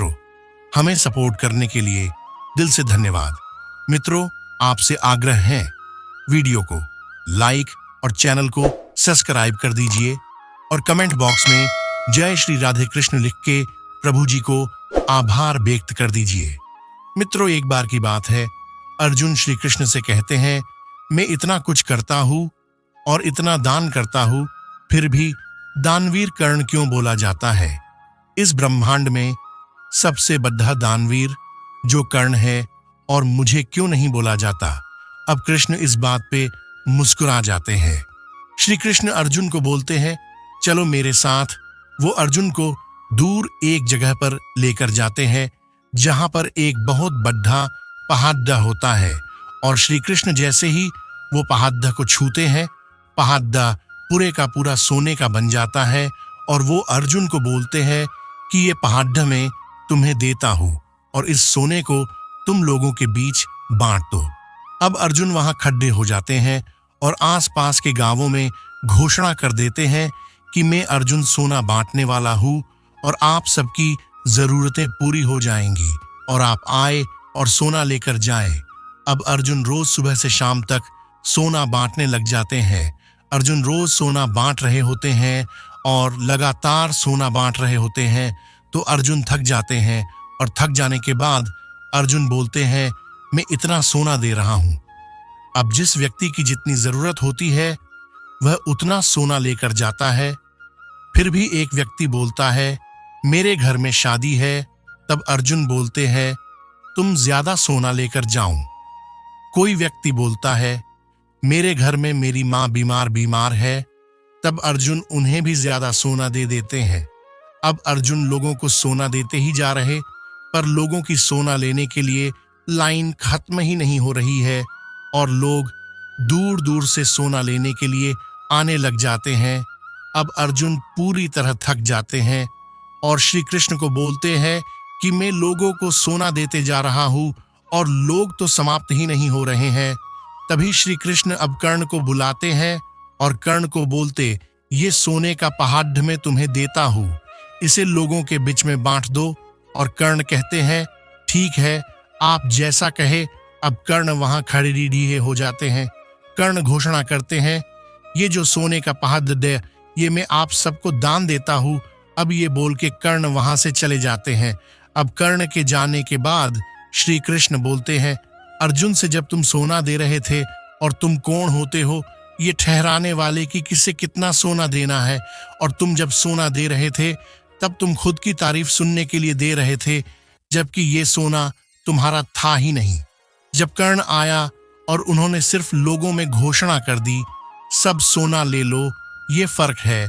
मित्रों, हमें सपोर्ट करने के लिए दिल से धन्यवाद। मित्रों, आपसे आग्रह है, वीडियो को लाइक और चैनल को सब्सक्राइब कर दीजिए और कमेंट बॉक्स में जय श्री राधे कृष्ण लिख के प्रभु जी को आभार व्यक्त कर दीजिए। मित्रों, एक बार की बात है, अर्जुन श्री कृष्ण से कहते हैं, मैं इतना कुछ करता हूं और इतना दान करता हूं, फिर भी दानवीर कर्ण क्यों बोला जाता है? इस ब्रह्मांड में सबसे बड़ा दानवीर जो कर्ण है, और मुझे क्यों नहीं बोला जाता? अब कृष्ण इस बात पे मुस्कुरा जाते हैं। श्री कृष्ण अर्जुन को बोलते हैं, चलो मेरे साथ। वो अर्जुन को दूर एक जगह पर लेकर जाते हैं जहां पर एक बहुत बड़ा पहाड़ होता है, और श्री कृष्ण जैसे ही वो पहाड़ को छूते हैं, पहाड़ पूरे का पूरा सोने का बन जाता है, और वो अर्जुन को बोलते हैं कि ये पहाड़ मैं तुम्हें देता हूं और इस सोने को तुम लोगों के बीच बांट दो। अब अर्जुन वहां खड्डे हो जाते हैं और आसपास के गांवों में घोषणा कर देते हैं कि मैं अर्जुन सोना बांटने वाला हूं और आप सबकी जरूरतें पूरी हो जाएंगी और आप आए और सोना लेकर जाए। अब अर्जुन रोज सुबह से शाम तक सोना बांटने लग जाते हैं। अर्जुन रोज सोना बांट रहे होते हैं और लगातार सोना बांट रहे होते हैं, तो अर्जुन थक जाते हैं और थक जाने के बाद अर्जुन बोलते हैं, मैं इतना सोना दे रहा हूं। अब जिस व्यक्ति की जितनी जरूरत होती है वह उतना सोना लेकर जाता है। फिर भी एक व्यक्ति बोलता है, मेरे घर में शादी है। तब अर्जुन बोलते हैं, तुम ज्यादा सोना लेकर जाओ। कोई व्यक्ति बोलता है, मेरे घर में मेरी माँ बीमार है। तब अर्जुन उन्हें भी ज्यादा सोना दे देते हैं। अब अर्जुन लोगों को सोना देते ही जा रहे, पर लोगों की सोना लेने के लिए लाइन खत्म ही नहीं हो रही है और लोग दूर दूर से सोना लेने के लिए आने लग जाते हैं। अब अर्जुन पूरी तरह थक जाते हैं और श्री कृष्ण को बोलते हैं कि मैं लोगों को सोना देते जा रहा हूं और लोग तो समाप्त ही नहीं हो रहे हैं। तभी श्री कृष्ण अब कर्ण को बुलाते हैं और कर्ण को बोलते, ये सोने का पहाड़ मैं तुम्हें देता हूं, इसे लोगों के बीच में बांट दो। और कर्ण कहते हैं, ठीक है, आप जैसा कहे। अब कर्ण वहां खड़े हो जाते हैं। कर्ण घोषणा करते हैं, ये जो सोने का पहाड़ दे, ये मैं आप सबको दान देता हूं। अब ये बोल के कर्ण वहां से चले जाते हैं। अब कर्ण के जाने के बाद श्री कृष्ण बोलते हैं, अर्जुन से जब तुम सोना दे रहे थे, और तुम कौन होते हो ये ठहराने वाले कि किसे कितना सोना देना है? और तुम जब सोना दे रहे थे तब तुम खुद की तारीफ सुनने के लिए दे रहे थे, जबकि ये सोना तुम्हारा था ही नहीं। जब कर्ण आया और उन्होंने सिर्फ लोगों में घोषणा कर दी, सब सोना ले लो, ये फर्क है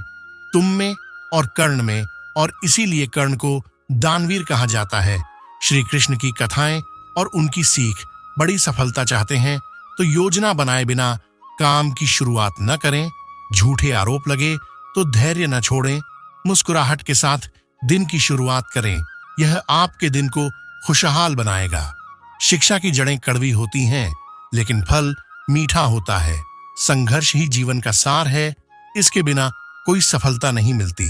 तुम में और कर्ण में, और इसीलिए कर्ण को दानवीर कहा जाता है। श्री कृष्ण की कथाएं और उनकी सीख बड़ी सफलता चाहते हैं तो योजना बनाए बिना काम की शुरुआत न करें। झूठे आरोप लगे तो धैर्य न छोड़ें। मुस्कुराहट के साथ दिन की शुरुआत करें, यह आपके दिन को खुशहाल बनाएगा। शिक्षा की जड़ें कड़वी होती हैं, लेकिन फल मीठा होता है। संघर्ष ही जीवन का सार है, इसके बिना कोई सफलता नहीं मिलती।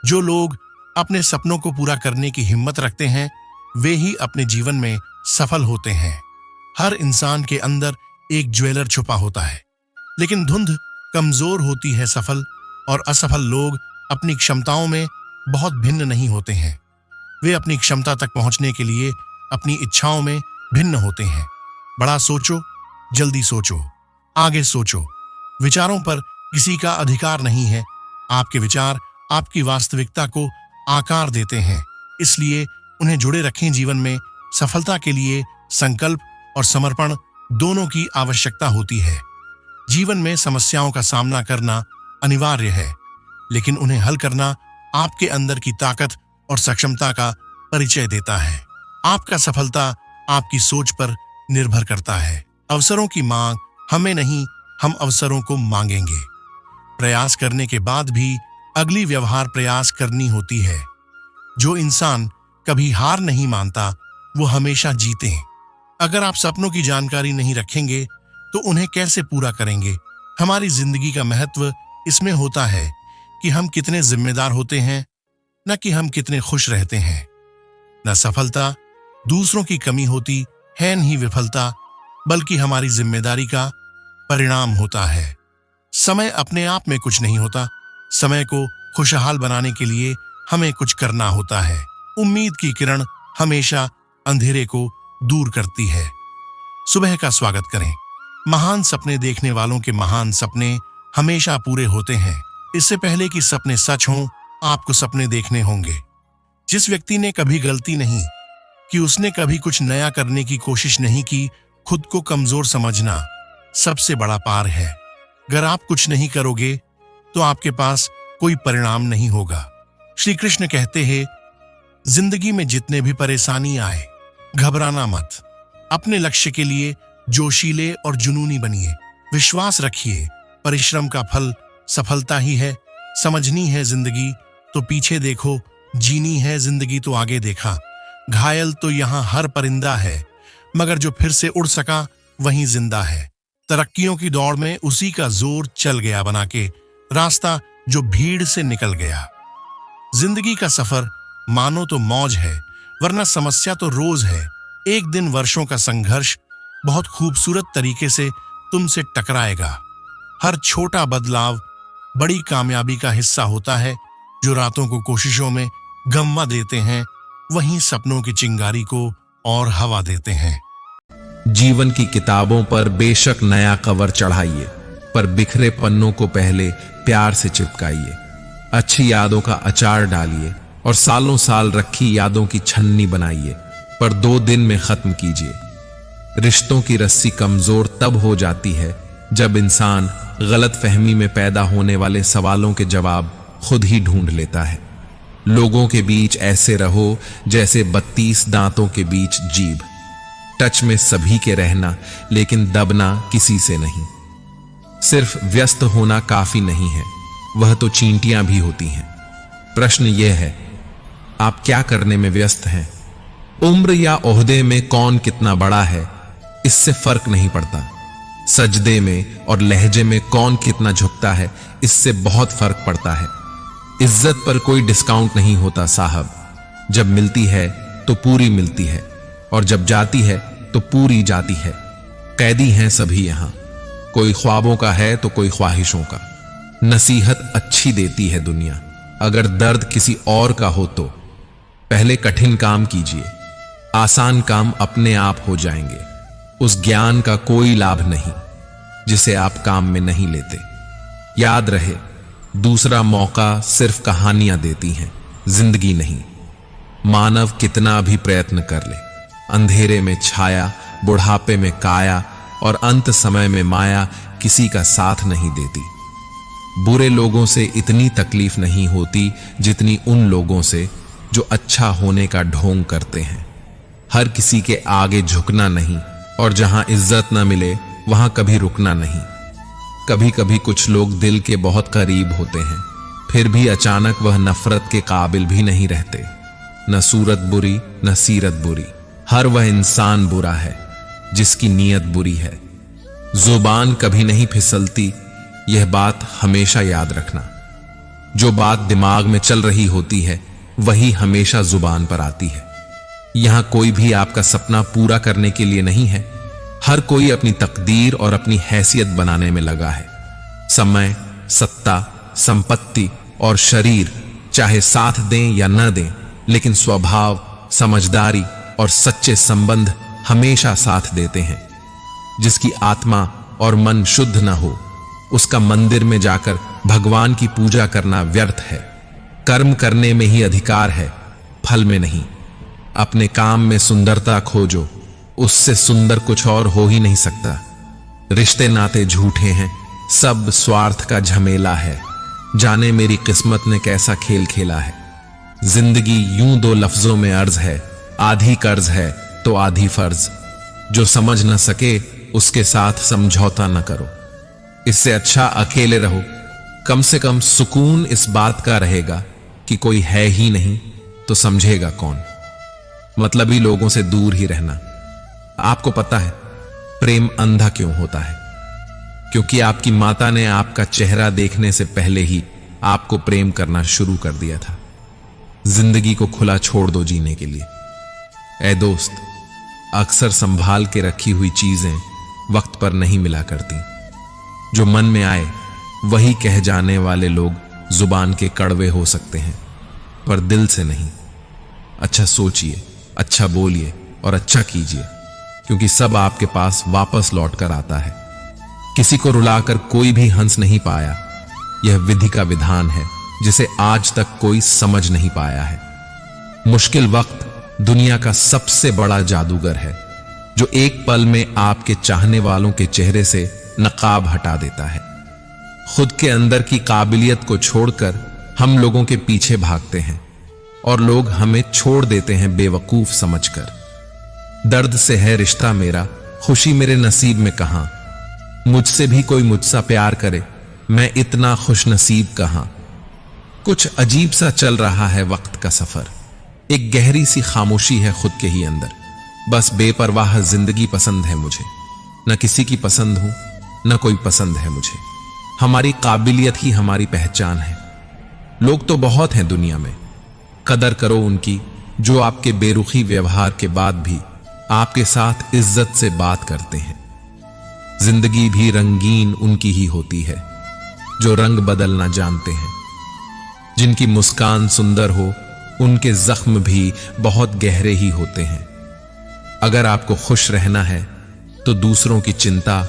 जो लोग अपने सपनों को पूरा करने की हिम्मत रखते हैं, वे ही अपने जीवन में सफल होते हैं। हर इंसान के अंदर एक ज्वेलर छुपा होता है, लेकिन धुंध कमजोर होती है। सफल और असफल लोग अपनी क्षमताओं में बहुत भिन्न नहीं होते हैं। वे अपनी क्षमता तक पहुंचने के लिए अपनी इच्छाओं में भिन्न होते हैं। बड़ा सोचो, जल्दी सोचो, आगे सोचो। विचारों पर किसी का अधिकार नहीं है। आपके विचार आपकी वास्तविकता को आकार देते हैं, इसलिए उन्हें जुड़े रखें। जीवन में सफलता के लिए संकल्प और समर्पण दोनों की आवश्यकता होती है। जीवन में समस्याओं का सामना करना अनिवार्य है, लेकिन उन्हें हल करना आपके अंदर की ताकत और सक्षमता का परिचय देता है। आपका सफलता आपकी सोच पर निर्भर करता है। अवसरों की मांग हमें नहीं, हम अवसरों को मांगेंगे। प्रयास करने के बाद भी अगली व्यवहार प्रयास करनी होती है। जो इंसान कभी हार नहीं मानता, वो हमेशा जीते। अगर आप सपनों की जानकारी नहीं रखेंगे तो उन्हें कैसे पूरा करेंगे? हमारी जिंदगी का महत्व इसमें होता है कि हम कितने जिम्मेदार होते हैं, न कि हम कितने खुश रहते हैं। न सफलता दूसरों की कमी होती है, नहीं विफलता बल्कि हमारी जिम्मेदारी का परिणाम होता है। समय अपने आप में कुछ नहीं होता, समय को खुशहाल बनाने के लिए हमें कुछ करना होता है। उम्मीद की किरण हमेशा अंधेरे को दूर करती है। सुबह का स्वागत करें। महान सपने देखने वालों के महान सपने हमेशा पूरे होते हैं। इससे पहले कि सपने सच हों, आपको सपने देखने होंगे। जिस व्यक्ति ने कभी गलती नहीं कि उसने कभी कुछ नया करने की कोशिश नहीं की, खुद को कमजोर समझना सबसे बड़ा पार है। अगर आप कुछ नहीं करोगे तो आपके पास कोई परिणाम नहीं होगा। श्री कृष्ण कहते हैं, जिंदगी में जितने भी परेशानी आए, घबराना मत। अपने लक्ष्य के लिए जोशीले और जुनूनी बनिए। विश्वास रखिए, परिश्रम का फल सफलता ही है। समझनी है जिंदगी तो पीछे देखो, जीनी है जिंदगी तो आगे देखा। घायल तो यहाँ हर परिंदा है, मगर जो फिर से उड़ सका वहीं जिंदा है। तरक्कियों की दौड़ में उसी का जोर चल गया बना के रास्ता जो भीड़ से निकल गया। जिंदगी का सफर मानो तो मौज है, वरना समस्या तो रोज है। एक दिन वर्षों का संघर्ष बहुत खूबसूरत तरीके से तुमसे टकराएगा। हर छोटा बदलाव बड़ी कामयाबी का हिस्सा होता है। जो रातों को कोशिशों में गमवा देते हैं, वहीं सपनों की चिंगारी को और हवा देते हैं। जीवन की किताबों पर बेशक नया कवर चढ़ाइए, पर बिखरे पन्नों को पहले प्यार से चिपकाइए। अच्छी यादों का अचार डालिए और सालों साल रखी यादों की छन्नी बनाइए, पर 2 दिन में खत्म कीजिए। रिश्तों की रस्सी कमजोर तब हो जाती है जब इंसान गलतफहमी में पैदा होने वाले सवालों के जवाब खुद ही ढूंढ लेता है। लोगों के बीच ऐसे रहो जैसे 32 दांतों के बीच जीभ। टच में सभी के रहना, लेकिन दबना किसी से नहीं। सिर्फ व्यस्त होना काफी नहीं है, वह तो चींटियां भी होती हैं। प्रश्न यह है, आप क्या करने में व्यस्त हैं? उम्र या ओहदे में कौन कितना बड़ा है, इससे फर्क नहीं पड़ता। सजदे में और लहजे में कौन कितना झुकता है, इससे बहुत फर्क पड़ता है। इज्जत पर कोई डिस्काउंट नहीं होता साहब। जब मिलती है तो पूरी मिलती है, और जब जाती है तो पूरी जाती है। कैदी हैं सभी यहां, कोई ख्वाबों का है तो कोई ख्वाहिशों का। नसीहत अच्छी देती है दुनिया, अगर दर्द किसी और का हो तो। पहले कठिन काम कीजिए, आसान काम अपने आप हो जाएंगे। उस ज्ञान का कोई लाभ नहीं जिसे आप काम में नहीं लेते। याद रहे, दूसरा मौका सिर्फ कहानियां देती हैं, जिंदगी नहीं। मानव कितना भी प्रयत्न कर ले, अंधेरे में छाया, बुढ़ापे में काया और अंत समय में माया किसी का साथ नहीं देती। बुरे लोगों से इतनी तकलीफ नहीं होती जितनी उन लोगों से जो अच्छा होने का ढोंग करते हैं। हर किसी के आगे झुकना नहीं, और जहां इज्जत न मिले वहां कभी रुकना नहीं। कभी कभी कुछ लोग दिल के बहुत करीब होते हैं, फिर भी अचानक वह नफरत के काबिल भी नहीं रहते। न सूरत बुरी न सीरत बुरी, हर वह इंसान बुरा है जिसकी नीयत बुरी है। जुबान कभी नहीं फिसलती, यह बात हमेशा याद रखना। जो बात दिमाग में चल रही होती है वही हमेशा जुबान पर आती है। यहां कोई भी आपका सपना पूरा करने के लिए नहीं है। हर कोई अपनी तकदीर और अपनी हैसियत बनाने में लगा है। समय, सत्ता, संपत्ति और शरीर चाहे साथ दें या न दें, लेकिन स्वभाव, समझदारी और सच्चे संबंध हमेशा साथ देते हैं। जिसकी आत्मा और मन शुद्ध न हो, उसका मंदिर में जाकर भगवान की पूजा करना व्यर्थ है। कर्म करने में ही अधिकार है, फल में नहीं। अपने काम में सुंदरता खोजो, उससे सुंदर कुछ और हो ही नहीं सकता। रिश्ते नाते झूठे हैं, सब स्वार्थ का झमेला है। जाने मेरी किस्मत ने कैसा खेल खेला है। जिंदगी यूं 2 लफ्जों में अर्ज है, आधी कर्ज है तो आधी फर्ज। जो समझ न सके उसके साथ समझौता न करो। इससे अच्छा अकेले रहो। कम से कम सुकून इस बात का रहेगा कि कोई है ही नहीं तो समझेगा कौन। मतलबी लोगों से दूर ही रहना। आपको पता है प्रेम अंधा क्यों होता है? क्योंकि आपकी माता ने आपका चेहरा देखने से पहले ही आपको प्रेम करना शुरू कर दिया था। जिंदगी को खुला छोड़ दो जीने के लिए। ऐ दोस्त, अक्सर संभाल के रखी हुई चीजें वक्त पर नहीं मिला करती। जो मन में आए वही कह जाने वाले लोग जुबान के कड़वे हो सकते हैं, पर दिल से नहीं। अच्छा सोचिए, अच्छा बोलिए और अच्छा कीजिए, क्योंकि सब आपके पास वापस लौट कर आता है। किसी को रुलाकर कोई भी हंस नहीं पाया। यह विधि का विधान है जिसे आज तक कोई समझ नहीं पाया है। मुश्किल वक्त दुनिया का सबसे बड़ा जादूगर है, जो एक पल में आपके चाहने वालों के चेहरे से नकाब हटा देता है। खुद के अंदर की काबिलियत को छोड़कर हम लोगों के पीछे भागते हैं और लोग हमें छोड़ देते हैं बेवकूफ समझकर। दर्द से है रिश्ता मेरा, खुशी मेरे नसीब में कहां। मुझसे भी कोई मुझसा प्यार करे, मैं इतना खुश नसीब कहां। कुछ अजीब सा चल रहा है वक्त का सफर। एक गहरी सी खामोशी है खुद के ही अंदर। बस बेपरवाह जिंदगी पसंद है मुझे। न किसी की पसंद हूं, न कोई पसंद है मुझे। हमारी काबिलियत ही हमारी पहचान है। लोग तो बहुत हैं दुनिया में, कदर करो उनकी, जो आपके बेरुखी व्यवहार के बाद भी आपके साथ इज्जत से बात करते हैं। जिंदगी भी रंगीन उनकी ही होती है जो रंग बदलना जानते हैं। जिनकी मुस्कान सुंदर हो, उनके जख्म भी बहुत गहरे ही होते हैं। अगर आपको खुश रहना है तो दूसरों की चिंता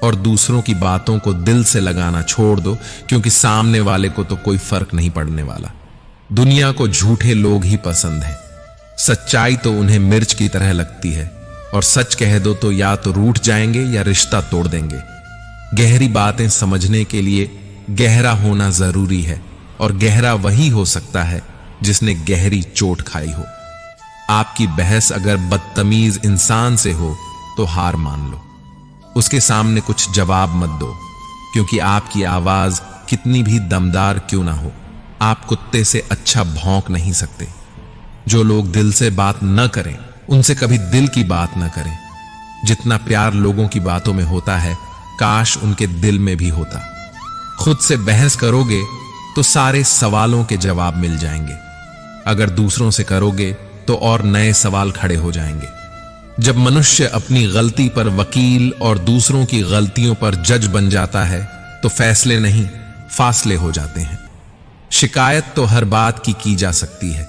और दूसरों की बातों को दिल से लगाना छोड़ दो, क्योंकि सामने वाले को तो कोई फर्क नहीं पड़ने वाला। दुनिया को झूठे लोग ही पसंद हैं। सच्चाई तो उन्हें मिर्च की तरह लगती है, और सच कह दो तो या तो रूठ जाएंगे या रिश्ता तोड़ देंगे। गहरी बातें समझने के लिए गहरा होना जरूरी है, और गहरा वही हो सकता है जिसने गहरी चोट खाई हो। आपकी बहस अगर बदतमीज इंसान से हो तो हार मान लो। उसके सामने कुछ जवाब मत दो, क्योंकि आपकी आवाज कितनी भी दमदार क्यों ना हो, आप कुत्ते से अच्छा भौंक नहीं सकते। जो लोग दिल से बात न करें, उनसे कभी दिल की बात न करें। जितना प्यार लोगों की बातों में होता है, काश उनके दिल में भी होता। खुद से बहस करोगे तो सारे सवालों के जवाब मिल जाएंगे। अगर दूसरों से करोगे तो और नए सवाल खड़े हो जाएंगे। जब मनुष्य अपनी गलती पर वकील और दूसरों की गलतियों पर जज बन जाता है, तो फैसले नहीं, फासले हो जाते हैं। शिकायत तो हर बात की जा सकती है,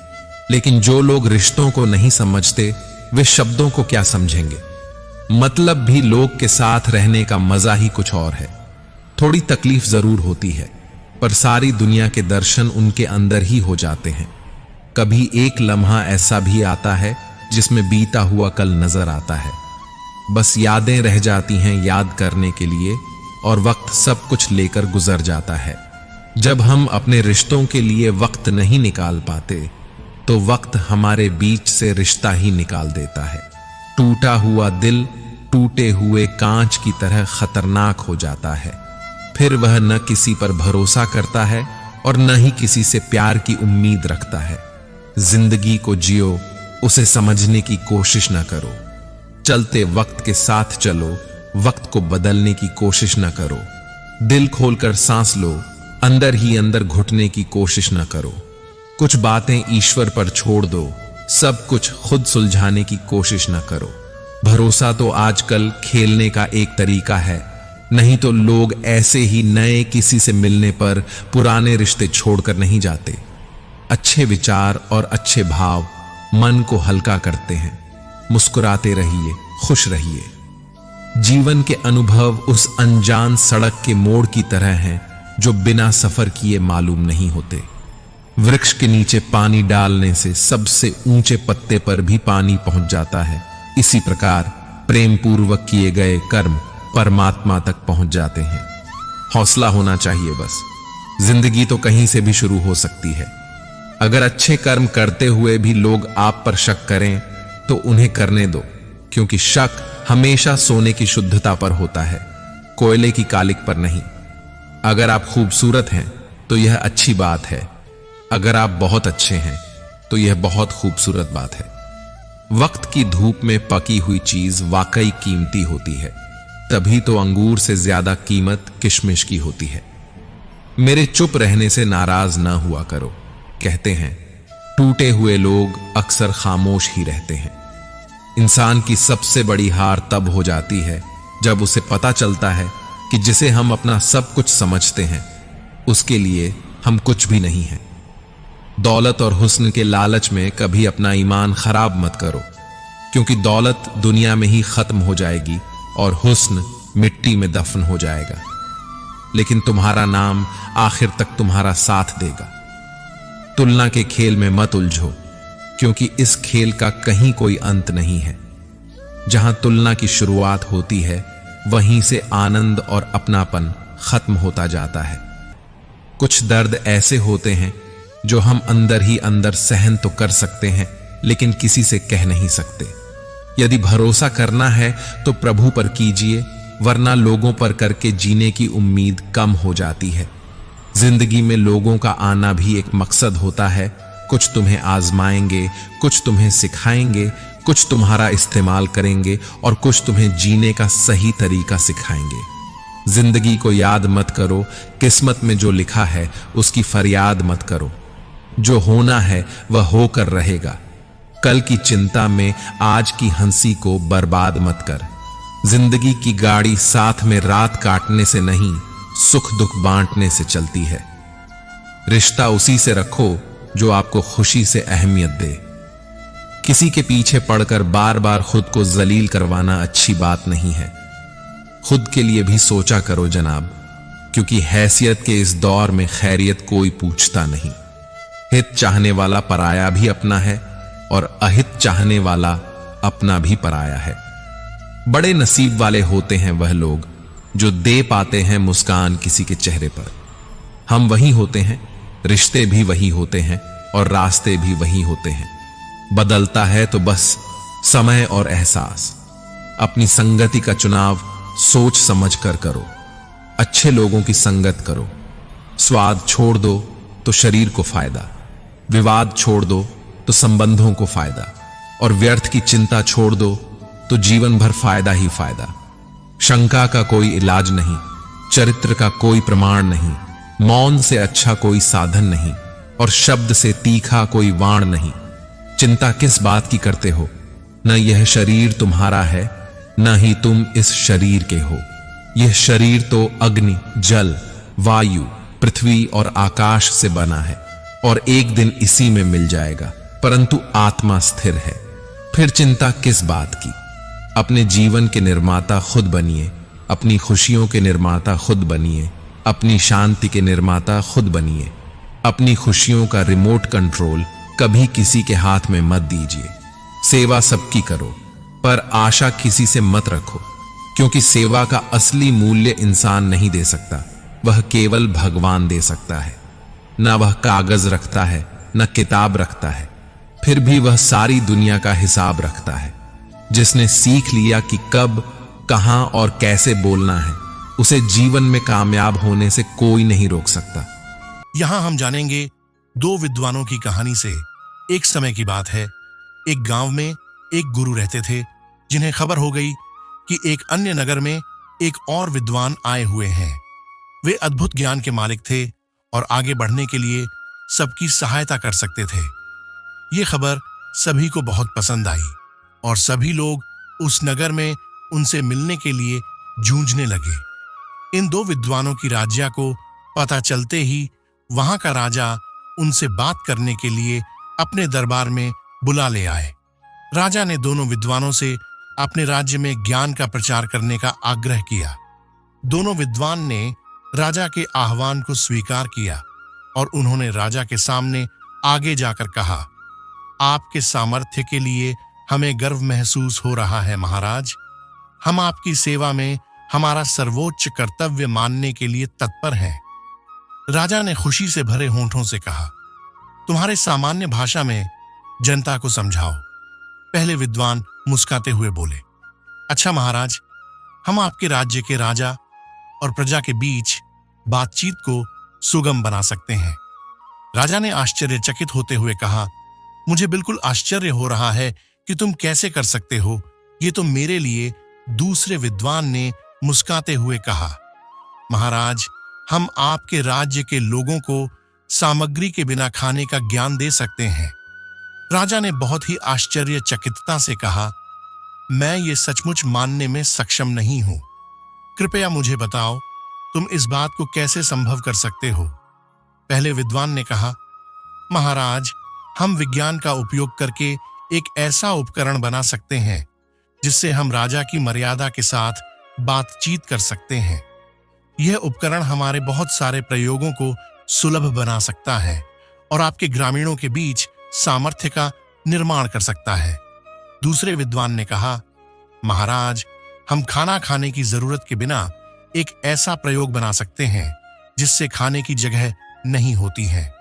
लेकिन जो लोग रिश्तों को नहीं समझते, वे शब्दों को क्या समझेंगे। मतलब भी लोग के साथ रहने का मजा ही कुछ और है। थोड़ी तकलीफ जरूर होती है, पर सारी दुनिया के दर्शन उनके अंदर ही हो जाते हैं। कभी एक लम्हा ऐसा भी आता है जिसमें बीता हुआ कल नजर आता है। बस यादें रह जाती हैं याद करने के लिए, और वक्त सब कुछ लेकर गुजर जाता है। जब हम अपने रिश्तों के लिए वक्त नहीं निकाल पाते, तो वक्त हमारे बीच से रिश्ता ही निकाल देता है। टूटा हुआ दिल टूटे हुए कांच की तरह खतरनाक हो जाता है। फिर वह न किसी पर भरोसा करता है और न ही किसी से प्यार की उम्मीद रखता है। जिंदगी को जियो, उसे समझने की कोशिश न करो। चलते वक्त के साथ चलो, वक्त को बदलने की कोशिश न करो। दिल खोलकर सांस लो, अंदर ही अंदर घुटने की कोशिश न करो। कुछ बातें ईश्वर पर छोड़ दो, सब कुछ खुद सुलझाने की कोशिश न करो। भरोसा तो आजकल खेलने का एक तरीका है, नहीं तो लोग ऐसे ही नए किसी से मिलने पर पुराने रिश्ते छोड़कर नहीं जाते। अच्छे विचार और अच्छे भाव मन को हल्का करते हैं। मुस्कुराते रहिए, खुश रहिए। जीवन के अनुभव उस अनजान सड़क के मोड़ की तरह हैं जो बिना सफर किए मालूम नहीं होते। वृक्ष के नीचे पानी डालने से सबसे ऊंचे पत्ते पर भी पानी पहुंच जाता है। इसी प्रकार प्रेम पूर्वक किए गए कर्म परमात्मा तक पहुंच जाते हैं। हौसला होना चाहिए बस। जिंदगी तो कहीं से भी शुरू हो सकती है। अगर अच्छे कर्म करते हुए भी लोग आप पर शक करें, तो उन्हें करने दो, क्योंकि शक हमेशा सोने की शुद्धता पर होता है, कोयले की कालिक पर नहीं। अगर आप खूबसूरत हैं तो यह अच्छी बात है। अगर आप बहुत अच्छे हैं तो यह बहुत खूबसूरत बात है। वक्त की धूप में पकी हुई चीज वाकई कीमती होती है, तभी तो अंगूर से ज्यादा कीमत किशमिश की होती है। मेरे चुप रहने से नाराज ना हुआ करो। कहते हैं टूटे हुए लोग अक्सर खामोश ही रहते हैं। इंसान की सबसे बड़ी हार तब हो जाती है जब उसे पता चलता है कि जिसे हम अपना सब कुछ समझते हैं उसके लिए हम कुछ भी नहीं हैं। दौलत और हुस्न के लालच में कभी अपना ईमान खराब मत करो, क्योंकि दौलत दुनिया में ही खत्म हो जाएगी और हुस्न मिट्टी में दफन हो जाएगा, लेकिन तुम्हारा नाम आखिर तक तुम्हारा साथ देगा। तुलना के खेल में मत उलझो, क्योंकि इस खेल का कहीं कोई अंत नहीं है। जहां तुलना की शुरुआत होती है वहीं से आनंद और अपनापन खत्म होता जाता है। कुछ दर्द ऐसे होते हैं जो हम अंदर ही अंदर सहन तो कर सकते हैं, लेकिन किसी से कह नहीं सकते। यदि भरोसा करना है तो प्रभु पर कीजिए, वरना लोगों पर करके जीने की उम्मीद कम हो जाती है। जिंदगी में लोगों का आना भी एक मकसद होता है। कुछ तुम्हें आजमाएंगे, कुछ तुम्हें सिखाएंगे, कुछ तुम्हारा इस्तेमाल करेंगे और कुछ तुम्हें जीने का सही तरीका सिखाएंगे। जिंदगी को याद मत करो, किस्मत में जो लिखा है उसकी फरियाद मत करो। जो होना है वह होकर रहेगा। कल की चिंता में आज की हंसी को बर्बाद मत कर। जिंदगी की गाड़ी साथ में रात काटने से नहीं, सुख दुख बांटने से चलती है। रिश्ता उसी से रखो जो आपको खुशी से अहमियत दे। किसी के पीछे पड़कर बार बार खुद को जलील करवाना अच्छी बात नहीं है। खुद के लिए भी सोचा करो जनाब, क्योंकि हैसियत के इस दौर में खैरियत कोई पूछता नहीं। हित चाहने वाला पराया भी अपना है और अहित चाहने वाला अपना भी पराया है। बड़े नसीब वाले होते हैं वह लोग जो दे पाते हैं मुस्कान किसी के चेहरे पर। हम वही होते हैं, रिश्ते भी वही होते हैं और रास्ते भी वही होते हैं। बदलता है तो बस समय और एहसास। अपनी संगति का चुनाव सोच समझ कर करो। अच्छे लोगों की संगत करो। स्वाद छोड़ दो तो शरीर को फायदा, विवाद छोड़ दो तो संबंधों को फायदा, और व्यर्थ की चिंता छोड़ दो तो जीवन भर फायदा ही फायदा। शंका का कोई इलाज नहीं, चरित्र का कोई प्रमाण नहीं, मौन से अच्छा कोई साधन नहीं और शब्द से तीखा कोई वाण नहीं। चिंता किस बात की करते हो? न यह शरीर तुम्हारा है, न ही तुम इस शरीर के हो। यह शरीर तो अग्नि, जल, वायु, पृथ्वी और आकाश से बना है और एक दिन इसी में मिल जाएगा, परंतु आत्मा स्थिर है। फिर चिंता किस बात की? अपने जीवन के निर्माता खुद बनिए, अपनी खुशियों के निर्माता खुद बनिए, अपनी शांति के निर्माता खुद बनिए। अपनी खुशियों का रिमोट कंट्रोल कभी किसी के हाथ में मत दीजिए। सेवा सबकी करो, पर आशा किसी से मत रखो, क्योंकि सेवा का असली मूल्य इंसान नहीं दे सकता, वह केवल भगवान दे सकता है। न वह कागज रखता है, न किताब रखता है, फिर भी वह सारी दुनिया का हिसाब रखता है। जिसने सीख लिया कि कब, कहां और कैसे बोलना है, उसे जीवन में कामयाब होने से कोई नहीं रोक सकता। यहां हम जानेंगे दो विद्वानों की कहानी से। एक समय की बात है, एक गांव में एक गुरु रहते थे, जिन्हें खबर हो गई कि एक अन्य नगर में एक और विद्वान आए हुए हैं। वे अद्भुत ज्ञान के मालिक थे और आगे बढ़ने के लिए सबकी सहायता कर सकते थे। ये खबर सभी को बहुत पसंद आई और सभी लोग उस नगर में उनसे मिलने के लिए जूझने लगे। इन दो विद्वानों की राज्य को पता चलते ही वहां का राजा उनसे बात करने के लिए अपने दरबार में बुला ले आए। राजा ने दोनों विद्वानों से अपने राज्य में ज्ञान का प्रचार करने का आग्रह किया। दोनों विद्वान ने राजा के आह्वान को स्वीकार किया और उन्होंने राजा के सामने आगे जाकर कहा, आपके सामर्थ्य के लिए हमें गर्व महसूस हो रहा है महाराज। हम आपकी सेवा में हमारा सर्वोच्च कर्तव्य मानने के लिए तत्पर हैं। राजा ने खुशी से भरे होंठों से कहा, तुम्हारे सामान्य भाषा में जनता को समझाओ। पहले विद्वान मुस्कुराते हुए बोले, अच्छा महाराज, हम आपके राज्य के राजा और प्रजा के बीच बातचीत को सुगम बना सकते हैं। राजा ने आश्चर्यचकित होते हुए कहा, मुझे बिल्कुल आश्चर्य हो रहा है कि तुम कैसे कर सकते हो। ये तो मेरे लिए। दूसरे विद्वान ने मुस्कुराते हुए कहा, महाराज, हम आपके राज्य के लोगों को सामग्री के बिना खाने का ज्ञान दे सकते हैं। राजा ने बहुत ही आश्चर्यचकितता से कहा, मैं ये सचमुच मानने में सक्षम नहीं हूं। कृपया मुझे बताओ, तुम इस बात को कैसे संभव कर सकते हो? पहले विद्वान ने कहा, महाराज, हम विज्ञान का उपयोग करके एक ऐसा उपकरण बना सकते हैं जिससे हम राजा की मर्यादा के साथ बातचीत कर सकते हैं। यह उपकरण हमारे बहुत सारे प्रयोगों को सुलभ बना सकता है और आपके ग्रामीणों के बीच सामर्थ्य का निर्माण कर सकता है। दूसरे विद्वान ने कहा, महाराज, हम खाना खाने की जरूरत के बिना एक ऐसा प्रयोग बना सकते हैं जिससे खाने की जगह नहीं होती है।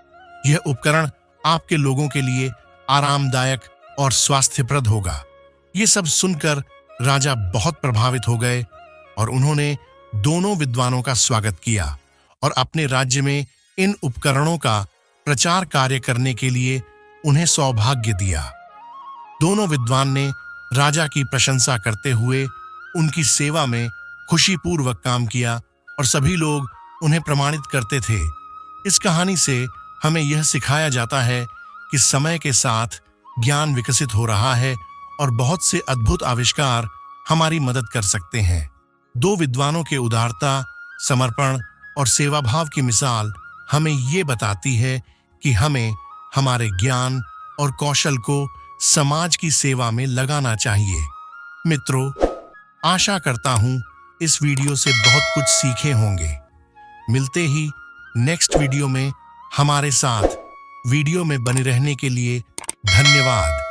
यह उपकरण आपके लोगों के लिए आरामदायक और स्वास्थ्यप्रद होगा। ये सब सुनकर राजा बहुत प्रभावित हो गए और उन्होंने दोनों विद्वानों का स्वागत किया और अपने राज्य में इन उपकरणों का प्रचार कार्य करने के लिए उन्हें सौभाग्य दिया। दोनों विद्वान ने राजा की प्रशंसा करते हुए उनकी सेवा में खुशीपूर्वक काम किया और सभी लोग उन्हें प्रमाणित करते थे। इस कहानी से हमें यह सिखाया जाता है कि समय के साथ ज्ञान विकसित हो रहा है और बहुत से अद्भुत आविष्कार हमारी मदद कर सकते हैं। दो विद्वानों के उदारता, समर्पण और सेवाभाव की मिसाल हमें ये बताती है कि हमें हमारे ज्ञान और कौशल को समाज की सेवा में लगाना चाहिए। मित्रों, आशा करता हूं इस वीडियो से बहुत कुछ सीखे होंगे। मिलते ही नेक्स्ट वीडियो में। हमारे साथ वीडियो में बने रहने के लिए धन्यवाद।